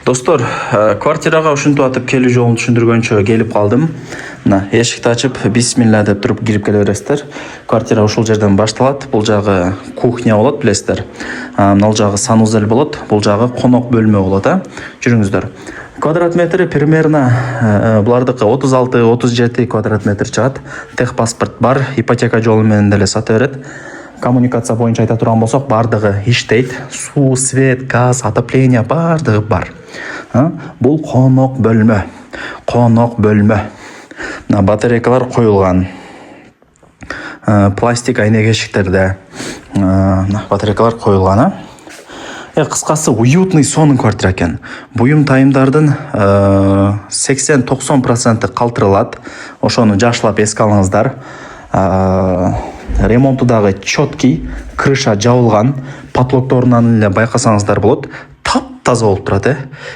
Достор, квартирага ушинтип атып келүү жолун түшүндүргөнчө келип калдым. Мына эшикти ачып, бисмилла деп туруп кирип келе бересиздер. Квартира ушул жерден башталат. Бул жагы кухня болот, билесиздер. Мына жагы санузел болот, бул жагы конок бөлмө болот, Жүрүңүздөр. Квадрат метри примерно булардыкы 36-37 квадрат метр чыгат. Техпаспорт бар, ипотека жолу менен деле сата берет. Коммуникация боюнча айта турган болсок, бардыгы иштейт. Суу, свет, газ, отопление бардыгы бар. Бул конок бөлмө. Мына батарейкалар коюлган. Пластик айнек эшиктерде батарейкалар коюлган. Кыскасы уютный сонун квартира экен. Буюм тайымдардын 80-90% калтырылат. Ошону жакшылап эске алыңыздар. Ремонту дагы четкий, крыша жабылган, потолокторунан эле байкасаңыздар болот. Таптаза болуп турат,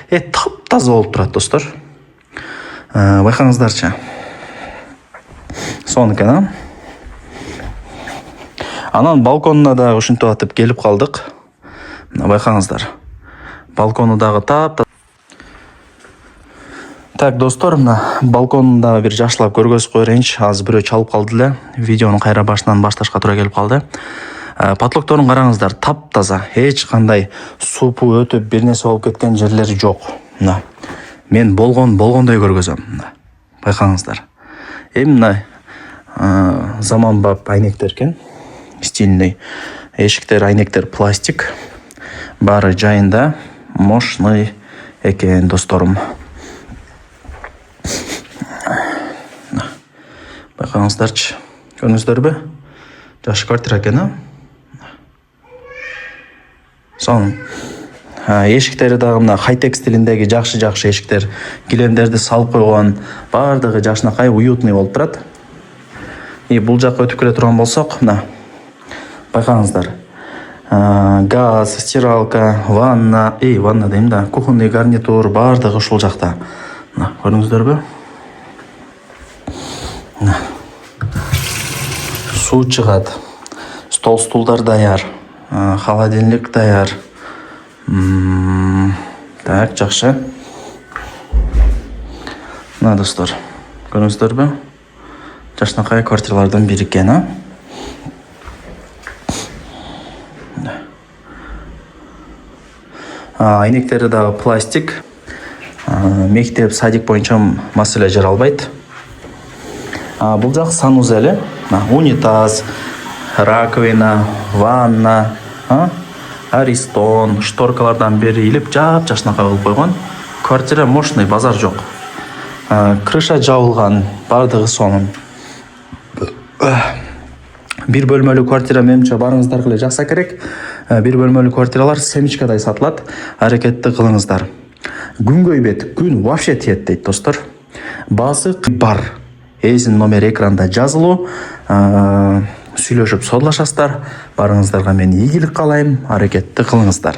таптаза болуп турат, достор. Байкаңыздарчы. Сонун экен, Анан балконуна да ушинтип атып келип калдык. Байкаңыздар. Балкону дагы таптаза. Так, достор, мына балконунда бир жакшылап көргөзүп коерейинчи. Азыр бирөө чалып калды эле. Видеону кайра башынан башташка туура келип калды. Потолокторун караңыздар, таптаза. Эч кандай супу өтүп бир нерсе болуп кеткен жерлери жок. Мына мен болгондой көргөзөм. Байкаңыздар. Мына заманбап айнектер экен. Стильный. Эшиктер, айнектер пластик. Баары жайында, мощный экен, досторум. Байкаңыздарчы. Көрдүңүздөрбү? Жакшы квартира экен, Сонун. Эшиктери дагы мына хай-тек стилиндеги жакшы эшиктер, килемдерди салып койгон, бардыгы жакшынакай, уютный болуп турат. Бул жакка өтүп келе турган болсок, мына байкаңыздар. Газ, стиралка, ванна дейм да, кухонный гарнитур бардыгы ушул жакта. Мына көрдүңүздөрбү? Суу чыгат. Стол, стулдар даяр. Холодильник даяр. Так, жакшы. Мына достор, көрдүңүздөрбү? Жакшынакай квартиралардан бири экен, Айнектери дагы пластик. Мектеп, садик боюнча маселе жаралбайт. Бул жак санузел, унитаз, раковина, ванна, аристон, шторкалардан бери илип жакшынакай кылып койгон. Квартира мощный, базар жок. Крыша жабылган, бардыгы сонун. Бир бөлмөлүү квартира менимче барыңыздар эле жакса керек. Бир бөлмөлүү квартиралар семечкадай сатылат. Аракетти кылыңыздар. Күн көйбөт, күн вообще тиет дейт, достор. Баасы бар. Эзин номер экранда жазылуу. Сүйлөшүп содулашасыздар. Барыңыздарга мен ийгилик каалайм. Аракетти кылыңыздар.